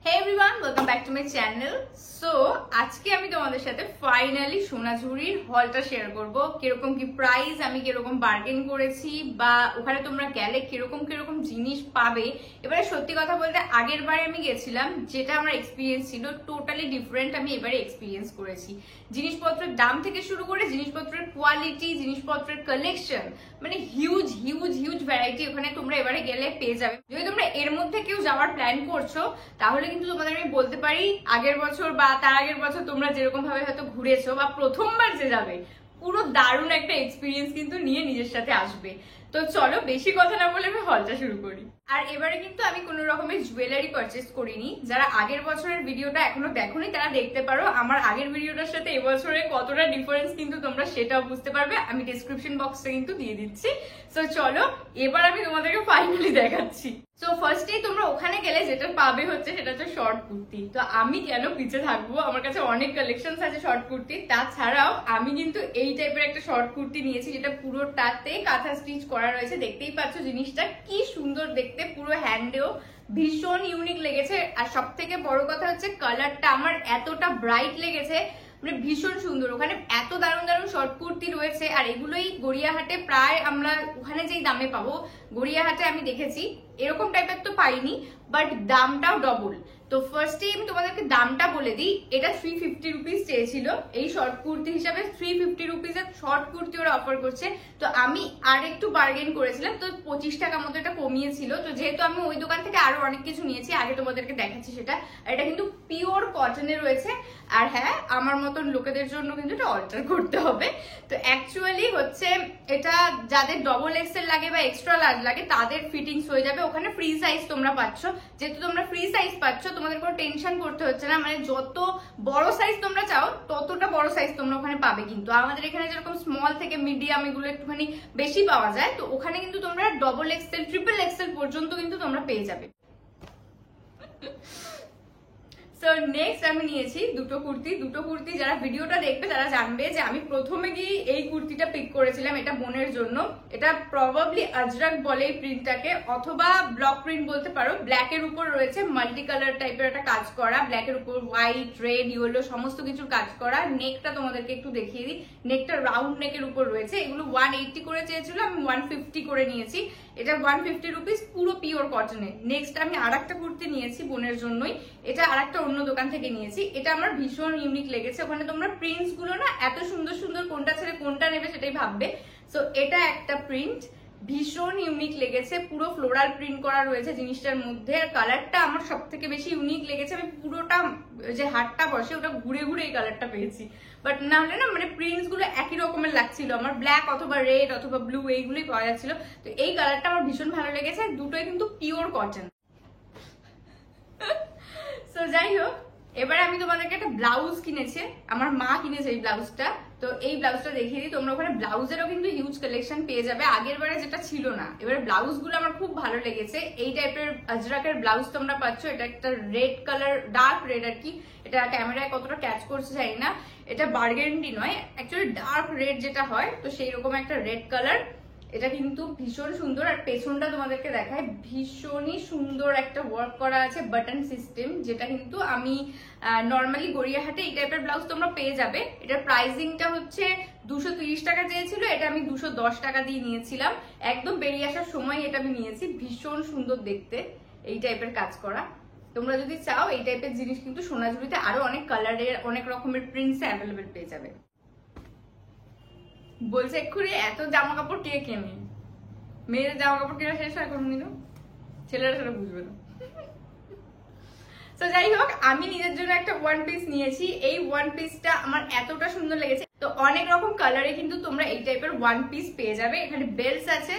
Hey everyone, welcome back to my channel. So আজকে আমি তোমাদের সাথে ফাইনালি সোনাঝুরির হলটা শেয়ার করব। কিরকম কি প্রাইস, আমি কিরকম বার্গেন করেছি বা ওখানে তোমরা গেলে কিরকম জিনিস পাবে। এবারে সত্যি কথা বলতে আগের বারে আমি গেছিলাম, যেটা আমার এক্সপিরিয়েন্স ছিল টোটালি ডিফারেন্ট। আমি এবারে এক্সপিরিয়েন্স করেছি জিনিসপত্রের দাম থেকে শুরু করে জিনিসপত্রের কোয়ালিটি, জিনিসপত্রের কালেকশন, মানে হিউজ হিউজ হিউজ ভ্যারাইটি ওখানে তোমরা এবারে গেলে পেয়ে যাবে। যদি তোমরা এর মধ্যে কেউ যাওয়ার প্ল্যান করছো তাহলে কিন্তু তোমাদের আমি বলতে পারি আগের বছর বা তার আগের বছর তোমরা যেরকম ভাবে হয়তো ঘুরেছো বা প্রথমবার যে যাবে, পুরো দারুণ একটা এক্সপিরিয়েন্স কিন্তু নিয়ে নিজের সাথে আসবে। তো চলো বেশি কথা না বলে আমি হলটা শুরু করি। আর এবারে কিন্তু আমি কোনো রকমের জুয়েলারি পারচেস করিনি। যারা আগের বছরের ভিডিওটা এখনো দেখোনি তারা দেখতে পারো। আমার আগের ভিডিওটার সাথে এবছরে কতটা ডিফারেন্স কিন্তু তোমরা সেটাও বুঝতে পারবে, আমি ডেসক্রিপশন বক্সে কিন্তু দিয়ে দিচ্ছি। সো চলো এবার আমি তোমাদেরকে ফাইনালি দেখাচ্ছি। সো ফার্স্টেই তোমরা ওখানে গেলে যেটা পাবে হচ্ছে সেটা হচ্ছে শর্ট কুর্তি। তো আমি কেন পিছে থাকবো, আমার কাছে অনেক কালেকশনস আছে শর্ট কুর্তি। তাছাড়াও আমি কিন্তু এই টাইপের একটা শর্ট কুর্তি নিয়েছি যেটা পুরোটাতে কাঁথা স্টিচ করা রয়েছে। দেখতেই পাচ্ছ জিনিসটা কি সুন্দর দেখতে, পুরো হ্যান্ডেও ভীষণ ইউনিক লেগেছে। আর সব থেকে বড় কথা হচ্ছে কালারটা আমার এতটা ব্রাইট লেগেছে, মানে ভীষণ সুন্দর। ওখানে এত দারুণ দারুণ শর্ট কুর্তি রয়েছে। আর এগুলোই গড়িয়াহাটে প্রায় আমরা ওখানে যেই দামে পাবো, গড়িয়াহাটে আমি দেখেছি এরকম টাইপের তো পাইনি, বাট দামটাও ডবল। তো ফার্স্টেই আমি তোমাদেরকে দামটা বলে দিই। এটা 350 রুপিস চেয়েছিল এই শর্ট কুর্তি হিসাবে। 350 রুপিসের শর্ট কুর্তি ওরা অফার করছে। তো আমি আর একটু বার্গেন করেছিলাম, তো 25 টাকা মতো এটা কমিয়েছিল। তো যেহেতু আমি ওই দোকান থেকে আরো অনেক কিছু নিয়েছি, আগে তোমাদেরকে দেখাচ্ছি সেটা। আর এটা কিন্তু পিওর কটনে রয়েছে। আর হ্যাঁ, আমার মতন লোকেদের জন্য কিন্তু এটা অল্টার করতে হবে। তো অ্যাকচুয়ালি হচ্ছে এটা যাদের ডবল এক্সেল লাগে বা এক্সট্রা লার্জ লাগে তাদের ফিটিংস হয়ে যাবে। ওখানে ফ্রি সাইজ তোমরা পাচ্ছ। যেহেতু তোমরা ফ্রি সাইজ পাচ্ছ, তোমাদের কোনো টেনশন করতে হচ্ছে না। মানে যত বড় সাইজ তোমরা চাও ততটা বড় সাইজ তোমরা ওখানে পাবে। কিন্তু আমাদের এখানে যেরকম স্মল থেকে মিডিয়াম এগুলো একটুখানি বেশি পাওয়া যায়, তো ওখানে কিন্তু তোমরা ডবল এক্সেল, ট্রিপল এক্সেল পর্যন্ত কিন্তু তোমরা পেয়ে যাবে। সো নেক্সট আমি নিয়েছি দুটো কুর্তি। যারা ভিডিওটা দেখবে তারা জানবে যে আমি প্রথমে গিয়ে এই কুর্তিটা পিক করেছিলাম। এটা বোনের জন্য। এটা প্রবাবলি আজরাক বলে এই প্রিন্টটাকে, অথবা ব্লক প্রিন্ট বলতে পারো। ব্ল্যাক এর উপর রয়েছে মাল্টি কালার টাইপের একটা কাজ করা, ব্ল্যাক এর উপর হোয়াইট, রেড, ইয়েলো সমস্ত কিছুর কাজ করা। নেকটা তোমাদেরকে একটু দেখিয়ে দিই। নেকটা রাউন্ড নেকের উপর রয়েছে। এগুলো 180 করে চেয়েছিল, আমি 150 করে নিয়েছি। এটা 150 রুপিস, পুরো পিওর কটনের। নেক্সট আমি আর একটা কুর্তি নিয়েছি বোনের জন্যই। এটা আর একটা অন্য দোকান থেকে নিয়েছি। এটা আমার ভীষণ ইউনিক লেগেছে। ওখানে তোমরা প্রিন্টস গুলো না এত সুন্দর সুন্দর, কোনটা ছেড়ে কোনটা নেবে সেটাই ভাববে। সো এটা একটা প্রিন্ট ভীষণ ইউনিক লেগেছে, পুরো ফ্লোরাল প্রিন্ট করা রয়েছে জিনিসটার মধ্যে। আর কালারটা আমার সব থেকে বেশি ইউনিক লেগেছে। আমি পুরোটা যে হাটটা বসে ওটা ঘুরে ঘুরে এই কালারটা পেয়েছি। বাট না হলে না, মানে প্রিন্টস গুলো একই রকমের লাগছিল আমার। ব্ল্যাক অথবা রেড অথবা ব্লু এইগুলোই পাওয়া যাচ্ছিল। তো এই কালারটা আমার ভীষণ ভালো লেগেছে। দুটোই কিন্তু পিওর কটন। তো যাই হোক, এবারে আমি তোমাদেরকে একটা ব্লাউজ কিনেছে, আমার মা কিনেছে এই ব্লাউজটা। তো এই ব্লাউজটা দেখিয়ে দিই। তোমরা ওখানে ব্লাউজেরও কিন্তু হিউজ কালেকশন পেয়ে যাবে, আগের বারে যেটা ছিল না। এবারে ব্লাউজ গুলো আমার খুব ভালো লেগেছে। এই টাইপের আজরাকের ব্লাউজ তোমরা পাচ্ছ। এটা একটা রেড কালার, ডার্ক রেড আর কি। এটা ক্যামেরায় কতটা ক্যাচ করছে জানি না। এটা বার্গেন্ডি নয়, অ্যাকচুয়ালি ডার্ক রেড যেটা হয়, তো সেই রকম একটা রেড কালার। এটা কিন্তু ভীষণ সুন্দর। আর পেছনটা তোমাদেরকে দেখায়, ভীষণই সুন্দর একটা ওয়ার্ক করা আছে, বাটন সিস্টেম, যেটা কিন্তু আমি নর্মালি গড়িয়াহাটে এই টাইপের ব্লাউজ তোমরা পেয়ে যাবে। এটার প্রাইসিংটা হচ্ছে 230 টাকা চেয়েছিল, এটা আমি 210 টাকা দিয়ে নিয়েছিলাম। একদম বেরিয়ে আসার সময় এটা আমি নিয়েছি। ভীষণ সুন্দর দেখতে এই টাইপের কাজ করা। তোমরা যদি চাও এই টাইপের জিনিস কিন্তু সোনাঝুরিতে আরো অনেক কালারের, অনেক রকমের প্রিন্টস অ্যাভেলেবেল পেয়ে যাবে। বলছে এক্ষুনি এত জামা কাপড় কে কেনে? মেয়েদের জামা কাপড় কেনা শেষ হয় কোনদিনও? ছেলেরা সেটা বুঝবে না। তো যাই হোক, আমি নিজের জন্য একটা ওয়ান পিস নিয়েছি। এই ওয়ান পিসটা আমার এতটা সুন্দর লেগেছে। তো অনেক রকম কালারে কিন্তু তোমরা এই টাইপের ওয়ান পিস পেয়ে যাবে। এখানে বেলস আছে।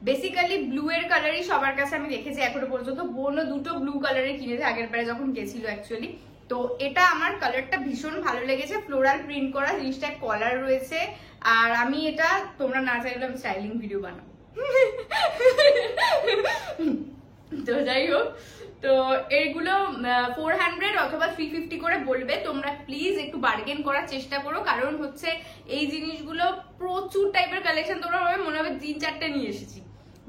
বেসিক্যালি ব্লু এর কালারই সবার কাছে আমি দেখেছি এখনো পর্যন্ত। বোনও দুটো ব্লু কালারে কিনেছে আগের বারে যখন গেছিল অ্যাকচুয়ালি। তো এটা আমার কালারটা ভীষণ ভালো লেগেছে। ফ্লোরাল প্রিন্ট করা, জিনিসটা কলার রয়েছে। আর আমি এটা, তোমরা না চাইলে আমি স্টাইলিং ভিডিও বানাবো। তো যাই হোক, তো এইগুলো 400 অথবা 350 করে বলবে। তোমরা প্লিজ একটু বার্গেন করার চেষ্টা করো, কারণ হচ্ছে এই জিনিসগুলো প্রচুর টাইপের কালেকশন তোমরা ভাবে মনে হবে 3-4টে নিয়ে এসেছি।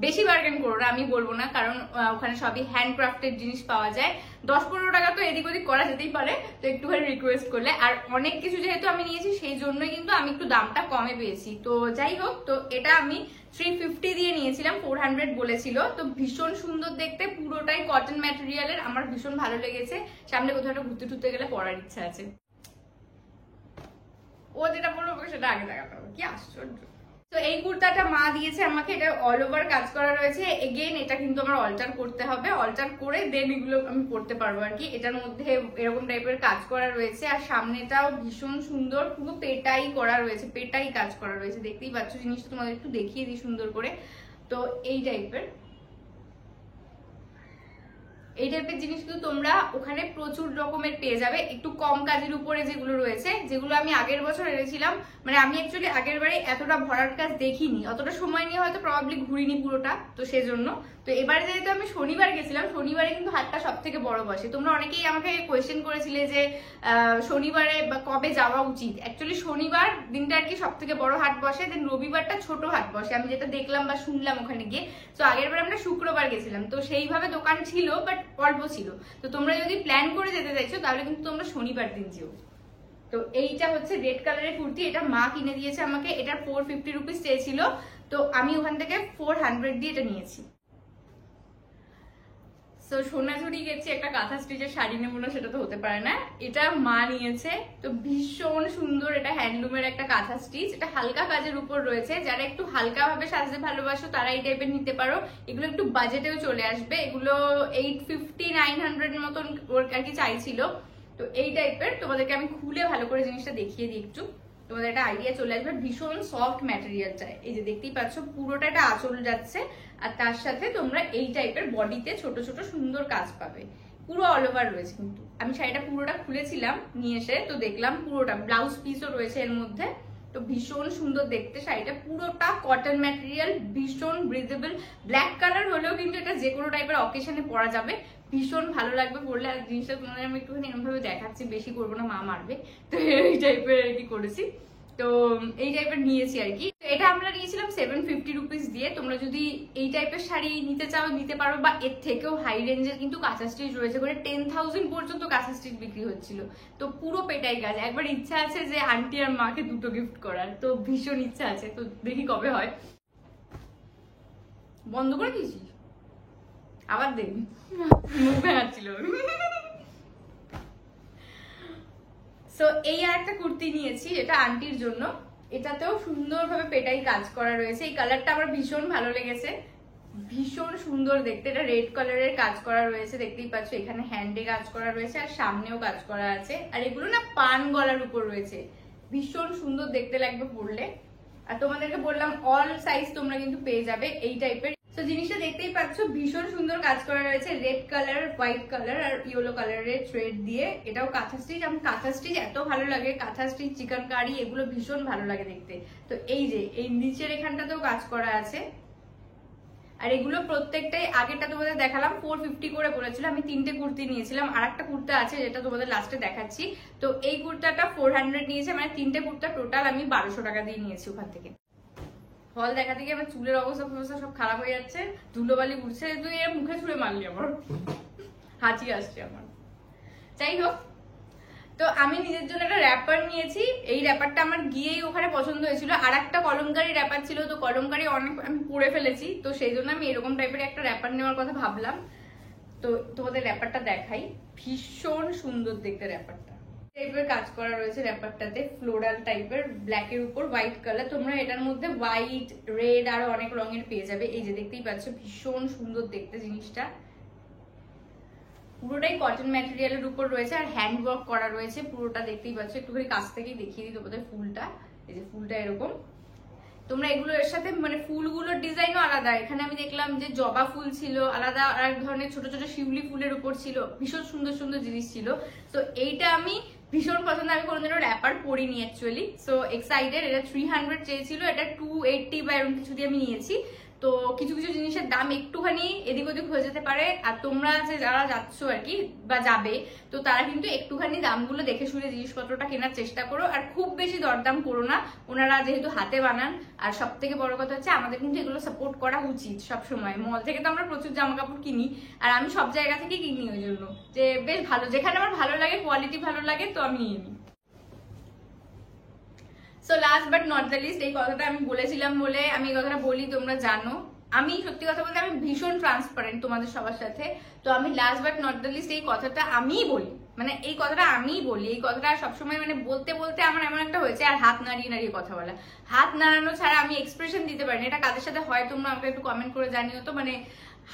বেশি বার্গেন করো না, আমি বলবো না, কারণ ওখানে সবই হ্যান্ডক্রাফটেড জিনিস পাওয়া যায়। 10-15 টাকা তো এদিক ওদিক করা যেতেই পারে, তো একটুখানি রিকোয়েস্ট করলে। আর অনেক কিছু যেহেতু আমি নিয়েছি সেই জন্যই কিন্তু আমি একটু দামটা কমে পেয়েছি। তো যাই হোক, তো এটা আমি 350 দিয়ে নিয়েছিলাম, 400 বলেছিল। তো ভীষণ সুন্দর দেখতে, পুরোটাই কটন ম্যাটেরিয়ালের, আমার ভীষণ ভালো লেগেছে। সামনে কোথাও একটা ঘুরতে টুরতে গেলে পরার ইচ্ছা আছে। ও যেটা বলবো সেটা আগে দেখাতে হবে, কি আশ্চর্য। তো এই কুর্তাটা মা দিয়েছে আমাকে, এটা অল ওভার কাজ করা রয়েছে। এগেইন এটা কিন্তু আমার অল্টার করতে হবে, অল্টার করে দেন এগুলো আমি পরতে পারবো আর কি। এটার মধ্যে এরকম টাইপের কাজ করা রয়েছে, আর সামনেটাও ভীষণ সুন্দর, পুরো পেটাই করা রয়েছে, পেটাই কাজ করা রয়েছে। দেখতেই পাচ্ছ, জিনিসটা তোমাদের একটু দেখিয়ে দিই সুন্দর করে। তো এই টাইপের জিনিস কিন্তু তোমরা ওখানে প্রচুর রকমের পেয়ে যাবে, একটু কম কাজের উপরে যেগুলো রয়েছে, যেগুলো আমি আগের বছর এনেছিলাম। মানে আমি অ্যাকচুয়ালি আগের বারে এতটা ভরাট কাজ দেখিনি, অতটা সময় নিয়ে হয়তো প্রবাবলি ঘুরিনি পুরোটা, তো সেজন্য। তো এবারে যেহেতু আমি শনিবার গেছিলাম, শনিবারে কিন্তু হাটটা সব থেকে বড় বসে। তোমরা অনেকেই আমাকে কোয়েশ্চেন করেছিলে যে শনিবারে বা কবে যাওয়া উচিত। অ্যাকচুয়ালি শনিবার দিনটা আর কি সব থেকে বড় হাট বসে, দেন রবিবারটা ছোট হাট বসে, আমি যেটা দেখলাম বা শুনলাম ওখানে গিয়ে। তো আগের বার আমরা শুক্রবার গেছিলাম, তো সেইভাবে দোকান ছিল বাট অল্প ছিল। তো তোমরা যদি প্ল্যান করে যেতে চাইছো তাহলে কিন্তু তোমরা শনিবার দিন যেও। তো এইটা হচ্ছে রেড কালারের কুর্তি, এটা মা কিনে দিয়েছে আমাকে। এটার 450 রুপিস চেয়েছিল, তো আমি ওখান থেকে 400 দিয়ে এটা নিয়েছি। তো সোনাঝুরি গেছি, একটা কাঁথা স্টিচের শাড়ি নেবো না সেটা তো হতে পারে না, এটা মা নিয়েছে। তো ভীষণ সুন্দর, এটা হ্যান্ডলুমের একটা কাঁথা স্টিচ, এটা হালকা কাজের উপর রয়েছে। যারা একটু হালকা ভাবে সাজতে ভালোবাসো তারা এই টাইপের নিতে পারো। এগুলো একটু বাজেটেও চলে আসবে, এগুলো 850-900 এর মতন আর কি চাইছিল। তো এই টাইপের তোমাদেরকে আমি খুলে ভালো করে জিনিসটা দেখিয়ে দিই একটু, তোমাদের একটা আইডিয়া চলে আসবে। ভীষণ সফট ম্যাটেরিয়াল চাই, এই যে দেখতেই পাচ্ছ পুরোটা একটা আঁচল যাচ্ছে, আর তার সাথে তোমরা এই টাইপের বডিতে ছোট ছোট সুন্দর কাজ পাবে, পুরো অল ওভার রয়েছে। কিন্তু আমি শাড়িটা পুরোটা খুলেছিলাম নিয়ে এসে, তো দেখলাম পুরোটা ব্লাউজ পিসও রয়েছে এর মধ্যে। তো ভীষণ সুন্দর দেখতে শাড়িটা, পুরোটা কটন ম্যাটেরিয়াল, ভীষণ ব্রিদেবল। ব্ল্যাক কালার হলেও কিন্তু এটা যে কোনো টাইপের অকেশনে পরা যাবে, ভীষণ ভালো লাগবে পরলে। আর জিনিসটা তোমাদের আমি একটুখানি এরকম ভাবে দেখাচ্ছি, বেশি করবো না, মা মারবে। তো এই টাইপের আর কি করেছি, তো এই টাইপের নিয়েছি আর কি। এটা আমরা নিয়েছিলাম 750 রুপিস দিয়ে। তোমরা যদি এই টাইপের শাড়ি নিতে চাও নিতে পারো, বা এর থেকেও হাই রেঞ্জের কিন্তু কাঁথা স্টিচ রয়েছে, করে 10,000 পর্যন্ত কাঁথা স্টিচ বিক্রি হচ্ছিল। তো পুরো পেটাই কাজ। একবার ইচ্ছা আছে যে আন্টি আর মাকে দুটো গিফট করার, তো ভীষণ ইচ্ছা আছে, তো দেখি কবে হয়। বন্ধ করে দিয়েছি আবার, দেখবি মুখ ভেঙাচ্ছিল। তো এই আর একটা কুর্তি নিয়েছি, এটা আন্টির জন্য। এটাতেও সুন্দরভাবে পেটাই কাজ করা রয়েছে, এই কালারটা আমার ভীষণ ভালো লেগেছে, ভীষণ সুন্দর দেখতে। এটা রেড কালারের কাজ করা রয়েছে, দেখতেই পাচ্ছ, এখানে হ্যান্ডে কাজ করা রয়েছে আর সামনেও কাজ করা আছে। আর এগুলো না পান গলার উপর রয়েছে, ভীষণ সুন্দর দেখতে লাগবে পরলে। আর তোমাদেরকে বললাম অল সাইজ তোমরা কিন্তু পেয়ে যাবে এই টাইপের। তো জিনিসটা দেখতেই পাচ্ছ, ভীষণ সুন্দর কাজ করা রয়েছে, রেড কালার, হোয়াইট কালার আর ইয়েলো কালারের থ্রেড দিয়ে। এটাও কাঁথা স্টিচ, আমার কাঁথা স্টিচ এত ভালো লাগে, কাঁথা স্টিচ, চিকেন কারি, এগুলো ভীষণ ভালো লাগে দেখতে। তো এই যে এই নিচের এখানটাতেও কাজ করা আছে। আর এগুলো প্রত্যেকটাই, আগেরটা তোমাদের দেখালাম 450 করে বলেছিল, আমি 3টে কুর্তি নিয়েছিলাম, আর একটা কুর্তা আছে যেটা তোমাদের লাস্টে দেখাচ্ছি। তো এই কুর্তাটা 400 নিয়েছে, মানে 3টে কুর্তা টোটাল আমি 1200 টাকা দিয়ে নিয়েছি ওখান থেকে। ফল দেখাতে গিয়ে আমার চুলের অবস্থা সব খারাপ হয়ে যাচ্ছে, ধুলোবালি উঠছে, তুই এর মুখে ছুঁড়ে মারলি, আমার হাঁচি আসছে আমার। যাই হোক, তো আমি নিজের জন্য একটা র্যাপার নিয়েছি, এই র্যাপারটা আমার গিয়েই ওখানে পছন্দ হয়েছিল। আর একটা কলমকারি র্যাপার ছিল, তো কলমকারি অনেক আমি পরে ফেলেছি, তো সেই জন্য আমি এরকম টাইপের একটা র্যাপার নেওয়ার কথা ভাবলাম। তো তোমাদের র্যাপারটা দেখাই, ভীষণ সুন্দর দেখতে র্যাপারটা, টাইপের কাজ করা রয়েছে র্যাপারটাতে, ফ্লোরাল টাইপের, ব্ল্যাকের উপর হোয়াইট কালার। তোমরা এটার মধ্যে হোয়াইট, রেড আরো অনেক রঙের পেয়ে যাবে। এই যে দেখতেই পাচ্ছ, ভীষণ সুন্দর দেখতে জিনিসটা, পুরোটাই কটন ম্যাটেরিয়ালের উপর রয়েছে আর হ্যান্ড ওয়ার্ক করা রয়েছে পুরোটা, দেখতেই পাচ্ছ। একটুখানি কাছ থেকেই দেখিয়ে দিই তোমাদের ফুলটা, এই যে ফুলটা এরকম। তোমরা এগুলো এর সাথে মানে ফুলগুলোর ডিজাইনও আলাদা, এখানে আমি দেখলাম যে জবা ফুল ছিল আলাদা, আর এক ধরনের ছোট ছোট শিউলি ফুলের উপর ছিল, ভীষণ সুন্দর সুন্দর জিনিস ছিল। তো এইটা আমি ভীষণ পছন্দ, আমি কোনোদিনও র্যাপার পরিনি অ্যাকচুয়ালি। সো এক্সাইটেড, এটা 300 চেয়েছিল, এটা 280 বা এরকম কিছু দিয়ে আমি নিয়েছি। তো কিছু কিছু জিনিসের দাম একটুখানি এদিক ওদিক হয়ে যেতে পারে, আর তোমরা যে যারা যাচ্ছ আর কি বা যাবে, তো তারা কিন্তু একটুখানি দামগুলো দেখে শুনে জিনিসপত্রটা কেনার চেষ্টা করো, আর খুব বেশি দরদাম করো না। ওনারা যেহেতু হাতে বানান, আর সব থেকে বড় কথা হচ্ছে আমাদের কিন্তু এগুলো সাপোর্ট করা উচিত সবসময়। মল থেকে তো আমরা প্রচুর জামা কাপড় কিনি, আর আমি সব জায়গা থেকে কিনি ওই জন্য যে বেশ ভালো, যেখানে আমার ভালো লাগে, কোয়ালিটি ভালো লাগে, তো আমি নিয়ে নিই। So last but not the least, এই কথাটা আমি বলেছিলাম বলে আমি এই কথাটা বলি, তোমরা জানো আমি সত্যি কথা বলতে আমি ভীষণ ট্রান্সপারেন্ট তোমাদের সবার সাথে। তো আমি last but not the least এই কথাটা আমিই বলি, মানে এই কথাটা আমিই বলি, এই কথাটা সবসময় মানে বলতে বলতে আমার এমন একটা হয়েছে, আর হাত নাড়িয়ে নাড়িয়ে কথা বলা, হাত নাড়ানো ছাড়া আমি এক্সপ্রেশন দিতে পারি না। এটা কাদের সাথে হয় তোমরা আমাকে একটু কমেন্ট করে জানিও তো, মানে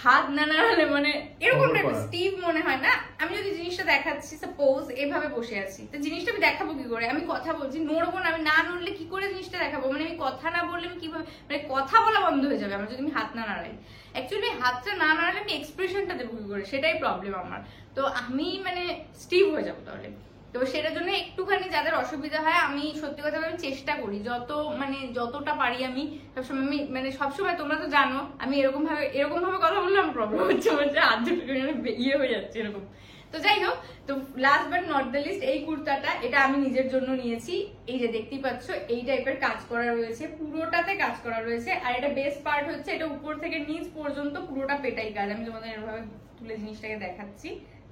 হাত না নাড়ালে মানে এরকম স্টিভ মনে হয় না। আমি যদি জিনিসটা দেখাচ্ছি, সাপোজ এভাবে বসে আছি, তো জিনিসটা আমি দেখাবো কি করে? আমি কথা বলছি, নড়বো না, আমি না নড়লে কি করে জিনিসটা দেখাবো? মানে আমি কথা না বললে আমি কিভাবে, মানে কথা বলা বন্ধ হয়ে যাবে আমার যদি আমি হাত না নাড়াই। অ্যাকচুয়ালি হাতটা না নাড়ালে আমি এক্সপ্রেশনটা দেবো কি করে, সেটাই প্রবলেম আমার। তো আমি মানে স্টিভ হয়ে যাবো তাহলে। তো সেটার জন্য একটুখানি যাদের অসুবিধা হয়, আমি সত্যি কথা আমি চেষ্টা করি মানে যতটা পারি আমি সবসময়, আমি মানে সবসময় তোমরা তো জানো আমি এরকম ভাবে কথা বললে আমার প্রবলেম হচ্ছে, হাত দুটো ইয়ে হয়ে যাচ্ছে এরকম। তো যাই হোক, তো last but not the least, এই কুর্তাটা এটা আমি নিজের জন্য নিয়েছি। এই যে দেখতেই পাচ্ছ এই টাইপের কাজ করা রয়েছে, পুরোটাতে কাজ করা রয়েছে, আর এটা বেস্ট পার্ট হচ্ছে এটা উপর থেকে নিচ পর্যন্ত পুরোটা পেটাই কাজ। আমি তোমাদের এভাবে তুলে জিনিসটাকে দেখাচ্ছি,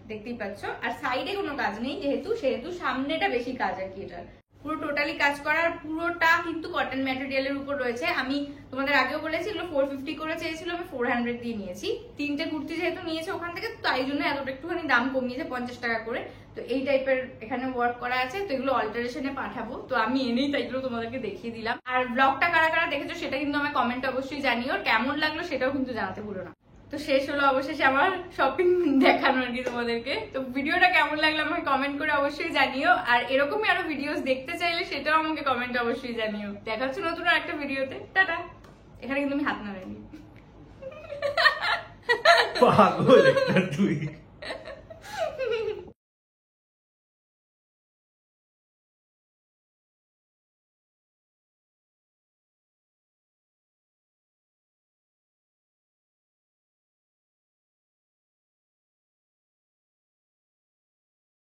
দেখতেই পাচ্ছ। আর সাইডে কোনো কাজ নেই, সেহেতু সামনেটা বেশি কাজ আর কি। এটা পুরো টোটালি কাজ করার, পুরোটা কিন্তু কটন ম্যাটেরিয়ালের উপর রয়েছে। আমি তোমাদের আগেও বলেছি এগুলো 450 করে চেয়েছিল, আমি 400 দিয়ে নিয়েছি। তিনটে কুর্তি যেহেতু নিয়েছে ওখান থেকে, তাই জন্য এতটা একটুখানি দাম কমিয়েছে 50 টাকা করে। তো এই টাইপের এখানে ওয়ার্ক করা আছে, তো এগুলো অল্টারেশনে পাঠাবো, তো আমি এনেই তাই এগুলো তোমাদেরকে দেখিয়ে দিলাম। আর ব্লগটা কারা কারা দেখেছো সেটা কিন্তু আমার কমেন্টে অবশ্যই জানিও, কেমন লাগলো সেটাও কিন্তু জানাতে ভুলো না। তো শেষ হলো অবশেষে আমার শপিং দেখানো আর কি তোমাদেরকে। তো ভিডিওটা কেমন লাগলো আমাকে কমেন্ট করে অবশ্যই জানিও, আর এরকমই আরো ভিডিওস দেখতে চাইলে সেটাও আমাকে কমেন্টে অবশ্যই জানিও। দেখা হচ্ছে নতুন আরেকটা ভিডিওতে, টাটা। এখানে কিন্তু আমি হাত নাড়াইনি। পাগল একটা তুই।